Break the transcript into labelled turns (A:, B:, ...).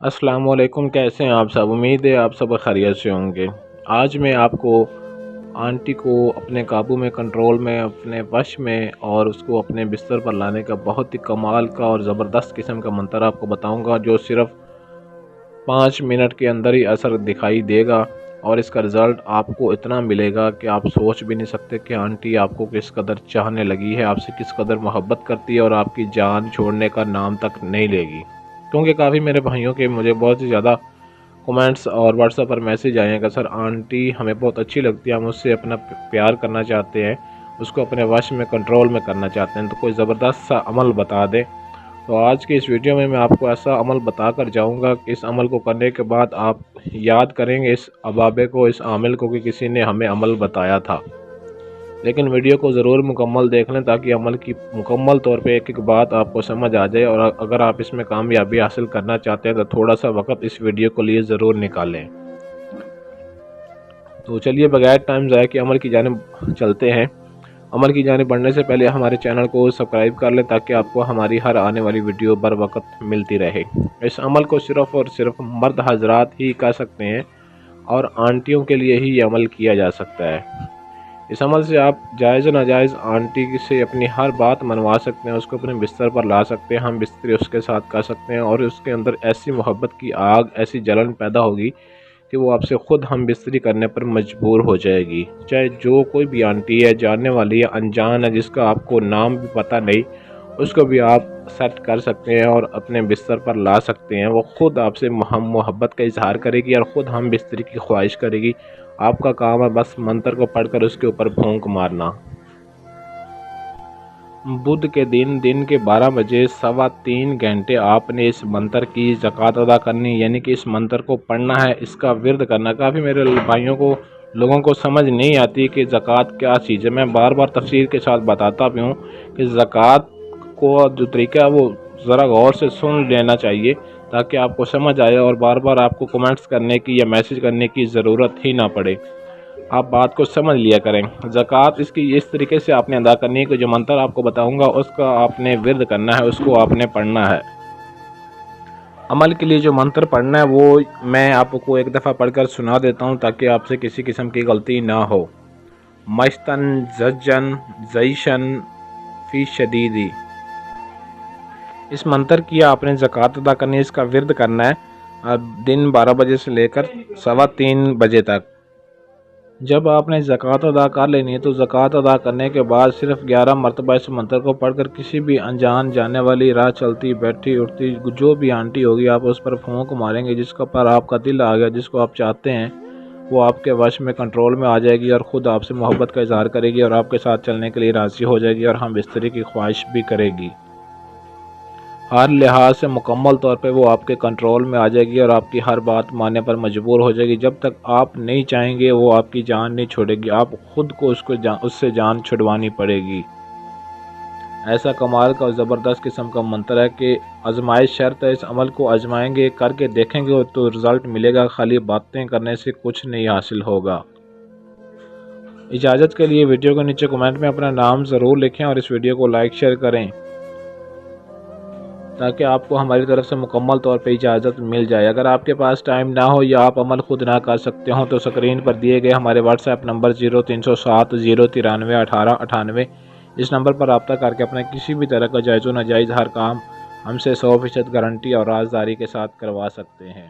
A: السلام علیکم، کیسے ہیں آپ سب؟ امید ہے آپ سب خیریت سے ہوں گے۔ آج میں آپ کو آنٹی کو اپنے قابو میں، کنٹرول میں، اپنے وش میں اور اس کو اپنے بستر پر لانے کا بہت ہی کمال کا اور زبردست قسم کا منتر آپ کو بتاؤں گا، جو صرف 5 منٹ کے اندر ہی اثر دکھائی دے گا، اور اس کا رزلٹ آپ کو اتنا ملے گا کہ آپ سوچ بھی نہیں سکتے کہ آنٹی آپ کو کس قدر چاہنے لگی ہے، آپ سے کس قدر محبت کرتی ہے اور آپ کی جان چھوڑنے کا نام تک نہیں لے گی۔ کیونکہ کافی میرے بھائیوں کے مجھے بہت ہی زیادہ کومنٹس اور واٹس ایپ پر میسیج آئے ہیں کہ سر آنٹی ہمیں بہت اچھی لگتی ہے، ہم اس سے اپنا پیار کرنا چاہتے ہیں، اس کو اپنے وش میں، کنٹرول میں کرنا چاہتے ہیں، تو کوئی زبردست سا عمل بتا دیں۔ تو آج کی اس ویڈیو میں آپ کو ایسا عمل بتا کر جاؤں گا کہ اس عمل کو کرنے کے بعد آپ یاد کریں گے اس ابابے کو، اس عامل کو، کہ کسی نے ہمیں عمل بتایا تھا۔ لیکن ویڈیو کو ضرور مکمل دیکھ لیں تاکہ عمل کی مکمل طور پہ ایک ایک بات آپ کو سمجھ آ جائے، اور اگر آپ اس میں کامیابی حاصل کرنا چاہتے ہیں تو تھوڑا سا وقت اس ویڈیو کے لیے ضرور نکالیں۔ تو چلیے بغیر ٹائم ضائع کیے عمل کی جانب چلتے ہیں۔ عمل کی جانب بڑھنے سے پہلے ہمارے چینل کو سبسکرائب کر لیں تاکہ آپ کو ہماری ہر آنے والی ویڈیو بر وقت ملتی رہے۔ اس عمل کو صرف اور صرف مرد حضرات ہی کر سکتے ہیں، اور آنٹیوں کے لیے ہی یہ عمل کیا جا سکتا ہے۔ اس عمل سے آپ جائز و ناجائز آنٹی سے اپنی ہر بات منوا سکتے ہیں، اس کو اپنے بستر پر لا سکتے ہیں، ہم بستری اس کے ساتھ کر سکتے ہیں، اور اس کے اندر ایسی محبت کی آگ، ایسی جلن پیدا ہوگی کہ وہ آپ سے خود ہم بستری کرنے پر مجبور ہو جائے گی۔ چاہے جو کوئی بھی آنٹی ہے، جاننے والی ہے، انجان ہے، جس کا آپ کو نام بھی پتہ نہیں، اس کو بھی آپ سیٹ کر سکتے ہیں اور اپنے بستر پر لا سکتے ہیں۔ وہ خود آپ سے محبت کا اظہار کرے گی اور خود ہم بستری کی خواہش کرے گی۔ آپ کا کام ہے بس منتر کو پڑھ کر اس کے اوپر پھونک مارنا۔ بدھ کے دن کے 12 بجے 3.25 گھنٹے آپ نے اس منتر کی زکوٰۃ ادا کرنی، یعنی کہ اس منتر کو پڑھنا ہے، اس کا ورد کرنا۔ کافی میرے بھائیوں کو، لوگوں کو سمجھ نہیں آتی کہ زکوٰۃ کیا چیز ہے۔ میں بار بار تفصیل کے ساتھ بتاتا بھی ہوں کہ زکوٰۃ کو جو طریقہ ہے وہ ذرا غور سے سن لینا چاہیے تاکہ آپ کو سمجھ آئے اور بار بار آپ کو کمنٹس کرنے کی یا میسیج کرنے کی ضرورت ہی نہ پڑے۔ آپ بات کو سمجھ لیا کریں۔ زکوٰۃ اس طریقے سے آپ نے ادا کرنی ہے کہ جو منتر آپ کو بتاؤں گا اس کا آپ نے ورد کرنا ہے، اس کو آپ نے پڑھنا ہے۔ عمل کے لیے جو منتر پڑھنا ہے وہ میں آپ کو ایک دفعہ پڑھ کر سنا دیتا ہوں تاکہ آپ سے کسی قسم کی غلطی نہ ہو۔ مشتن زجن زیشن فی شدیدی۔ اس منتر کی آپ نے زکوٰۃ ادا کرنی ہے، اس کا ورد کرنا ہے دن 12 بجے سے لے کر 3:15 بجے تک۔ جب آپ نے زکوٰۃ ادا کر لینی ہے تو زکوٰۃ ادا کرنے کے بعد صرف 11 مرتبہ اس منتر کو پڑھ کر کسی بھی انجان جانے والی، راہ چلتی بیٹھی اٹھتی جو بھی آنٹی ہوگی آپ اس پر پھونک ماریں گے، جس کا پر آپ کا دل آ گیا، جس کو آپ چاہتے ہیں وہ آپ کے وش میں، کنٹرول میں آ جائے گی اور خود آپ سے محبت کا اظہار کرے گی اور آپ کے ساتھ چلنے کے لیے راضی ہو جائے گی اور ہم بستری کی خواہش بھی کرے گی۔ ہر لحاظ سے مکمل طور پہ وہ آپ کے کنٹرول میں آ جائے گی اور آپ کی ہر بات ماننے پر مجبور ہو جائے گی۔ جب تک آپ نہیں چاہیں گے وہ آپ کی جان نہیں چھوڑے گی، آپ خود کو اس سے جان چھڑوانی پڑے گی۔ ایسا کمال کا اور زبردست قسم کا منتر ہے کہ آزمائش شرط ہے، اس عمل کو آزمائیں گے، کر کے دیکھیں گے تو رزلٹ ملے گا، خالی باتیں کرنے سے کچھ نہیں حاصل ہوگا۔ اجازت کے لیے ویڈیو کے نیچے کمنٹ میں اپنا نام ضرور لکھیں اور اس ویڈیو کو لائک شیئر کریں تاکہ آپ کو ہماری طرف سے مکمل طور پہ اجازت مل جائے۔ اگر آپ کے پاس ٹائم نہ ہو یا آپ عمل خود نہ کر سکتے ہوں تو اسکرین پر دیے گئے ہمارے واٹس ایپ نمبر 0307 093 18 98، اس نمبر پر رابطہ کر کے اپنے کسی بھی طرح کا جائز و ناجائز ہر کام ہم سے 100% گارنٹی اور رازداری کے ساتھ کروا سکتے ہیں۔